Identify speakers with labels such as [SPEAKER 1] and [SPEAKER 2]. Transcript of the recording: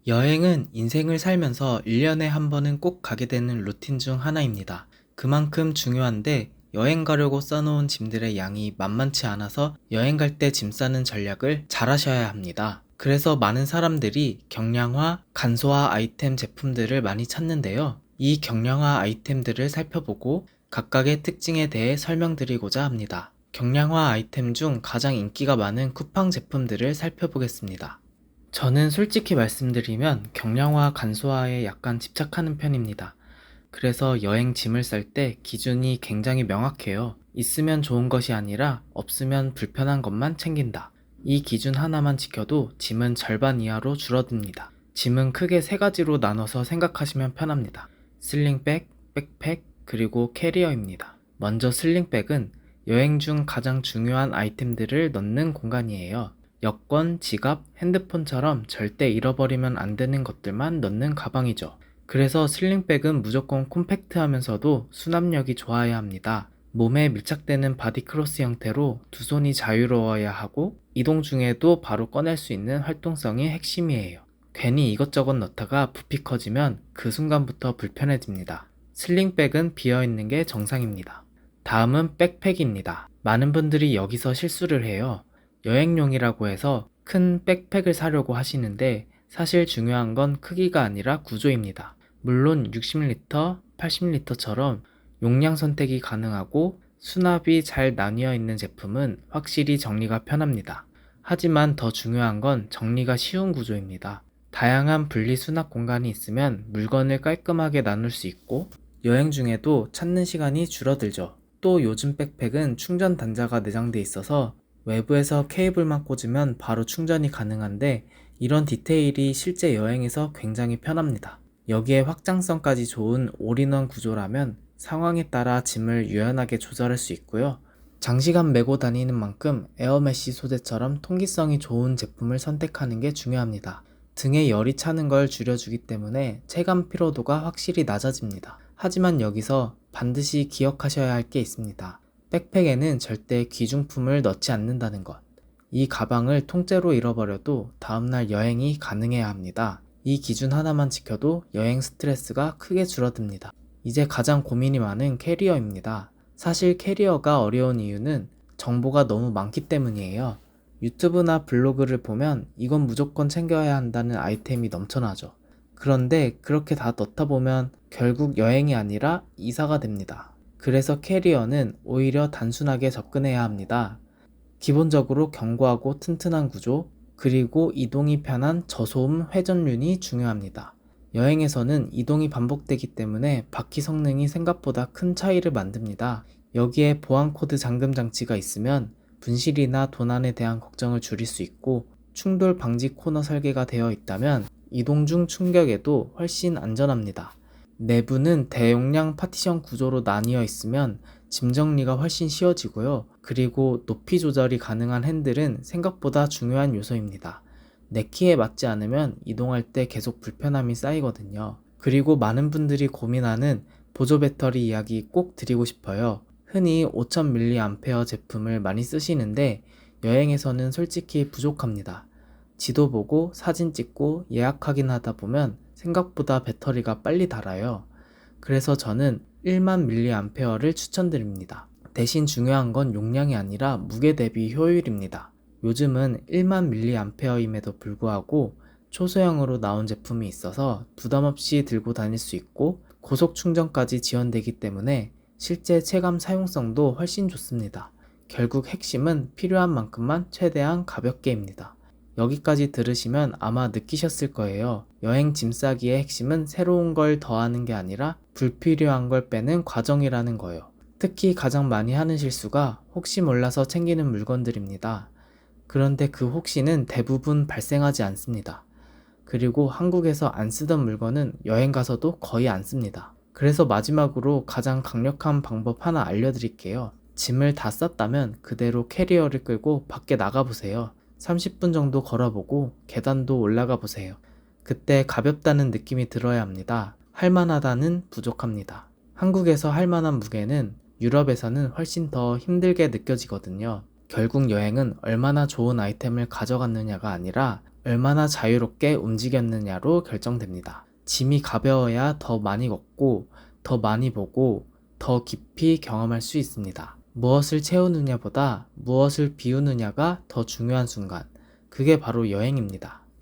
[SPEAKER 1] 여행은 인생을 살면서 1년에 한 번은 꼭 가게 되는 루틴 중 하나입니다. 그만큼 중요한데 여행 가려고 써놓은 짐들의 양이 만만치 않아서 여행 갈 때 짐 싸는 전략을 잘 하셔야 합니다. 그래서 많은 사람들이 경량화, 간소화 아이템 제품들을 많이 찾는데요. 이 경량화 아이템들을 살펴보고 각각의 특징에 대해 설명드리고자 합니다. 경량화 아이템 중 가장 인기가 많은 쿠팡 제품들을 살펴보겠습니다. 저는 솔직히 말씀드리면 경량화, 간소화에 약간 집착하는 편입니다. 그래서 여행 짐을 쌀 때 기준이 굉장히 명확해요. 있으면 좋은 것이 아니라 없으면 불편한 것만 챙긴다. 이 기준 하나만 지켜도 짐은 절반 이하로 줄어듭니다. 짐은 크게 세 가지로 나눠서 생각하시면 편합니다. 슬링백, 백팩, 그리고 캐리어입니다. 먼저 슬링백은 여행 중 가장 중요한 아이템들을 넣는 공간이에요. 여권, 지갑, 핸드폰처럼 절대 잃어버리면 안 되는 것들만 넣는 가방이죠. 그래서 슬링백은 무조건 콤팩트하면서도 수납력이 좋아야 합니다. 몸에 밀착되는 바디크로스 형태로 두 손이 자유로워야 하고 이동 중에도 바로 꺼낼 수 있는 활동성이 핵심이에요. 괜히 이것저것 넣다가 부피 커지면 그 순간부터 불편해집니다. 슬링백은 비어있는 게 정상입니다. 다음은 백팩입니다. 많은 분들이 여기서 실수를 해요. 여행용이라고 해서 큰 백팩을 사려고 하시는데 사실 중요한 건 크기가 아니라 구조입니다. 물론 60리터, 80리터처럼 용량 선택이 가능하고 수납이 잘 나뉘어 있는 제품은 확실히 정리가 편합니다. 하지만 더 중요한 건 정리가 쉬운 구조입니다. 다양한 분리 수납 공간이 있으면 물건을 깔끔하게 나눌 수 있고 여행 중에도 찾는 시간이 줄어들죠. 또 요즘 백팩은 충전 단자가 내장돼 있어서 외부에서 케이블만 꽂으면 바로 충전이 가능한데 이런 디테일이 실제 여행에서 굉장히 편합니다. 여기에 확장성까지 좋은 올인원 구조라면 상황에 따라 짐을 유연하게 조절할 수 있고요. 장시간 메고 다니는 만큼 에어메쉬 소재처럼 통기성이 좋은 제품을 선택하는 게 중요합니다. 등에 열이 차는 걸 줄여주기 때문에 체감 피로도가 확실히 낮아집니다. 하지만 여기서 반드시 기억하셔야 할 게 있습니다. 백팩에는 절대 귀중품을 넣지 않는다는 것. 이 가방을 통째로 잃어버려도 다음날 여행이 가능해야 합니다. 이 기준 하나만 지켜도 여행 스트레스가 크게 줄어듭니다. 이제 가장 고민이 많은 캐리어입니다. 사실 캐리어가 어려운 이유는 정보가 너무 많기 때문이에요. 유튜브나 블로그를 보면 이건 무조건 챙겨야 한다는 아이템이 넘쳐나죠. 그런데 그렇게 다 넣다 보면 결국 여행이 아니라 이사가 됩니다. 그래서 캐리어는 오히려 단순하게 접근해야 합니다. 기본적으로 견고하고 튼튼한 구조, 그리고 이동이 편한 저소음 회전륜이 중요합니다. 여행에서는 이동이 반복되기 때문에 바퀴 성능이 생각보다 큰 차이를 만듭니다. 여기에 보안코드 잠금 장치가 있으면 분실이나 도난에 대한 걱정을 줄일 수 있고 충돌 방지 코너 설계가 되어 있다면 이동 중 충격에도 훨씬 안전합니다. 내부는 대용량 파티션 구조로 나뉘어 있으면 짐 정리가 훨씬 쉬워지고요. 그리고 높이 조절이 가능한 핸들은 생각보다 중요한 요소입니다. 내 키에 맞지 않으면 이동할 때 계속 불편함이 쌓이거든요. 그리고 많은 분들이 고민하는 보조 배터리 이야기 꼭 드리고 싶어요. 흔히 5000mAh 제품을 많이 쓰시는데 여행에서는 솔직히 부족합니다. 지도 보고 사진 찍고 예약 확인하다 보면 생각보다 배터리가 빨리 닳아요. 그래서 저는 1만 mAh를 추천드립니다. 대신 중요한 건 용량이 아니라 무게 대비 효율입니다. 요즘은 1만 mAh임에도 불구하고 초소형으로 나온 제품이 있어서 부담 없이 들고 다닐 수 있고 고속 충전까지 지원되기 때문에 실제 체감 사용성도 훨씬 좋습니다. 결국 핵심은 필요한 만큼만 최대한 가볍게입니다. 여기까지 들으시면 아마 느끼셨을 거예요. 여행 짐 싸기의 핵심은 새로운 걸 더하는 게 아니라 불필요한 걸 빼는 과정이라는 거예요. 특히 가장 많이 하는 실수가 혹시 몰라서 챙기는 물건들입니다. 그런데 그 혹시는 대부분 발생하지 않습니다. 그리고 한국에서 안 쓰던 물건은 여행 가서도 거의 안 씁니다. 그래서 마지막으로 가장 강력한 방법 하나 알려드릴게요. 짐을 다 쌌다면 그대로 캐리어를 끌고 밖에 나가보세요. 30분 정도 걸어보고 계단도 올라가 보세요. 그때 가볍다는 느낌이 들어야 합니다. 할만하다는 부족합니다. 한국에서 할만한 무게는 유럽에서는 훨씬 더 힘들게 느껴지거든요. 결국 여행은 얼마나 좋은 아이템을 가져갔느냐가 아니라 얼마나 자유롭게 움직였느냐로 결정됩니다. 짐이 가벼워야 더 많이 걷고, 더 많이 보고, 더 깊이 경험할 수 있습니다. 무엇을 채우느냐보다 무엇을 비우느냐가 더 중요한 순간, 그게 바로 여행입니다.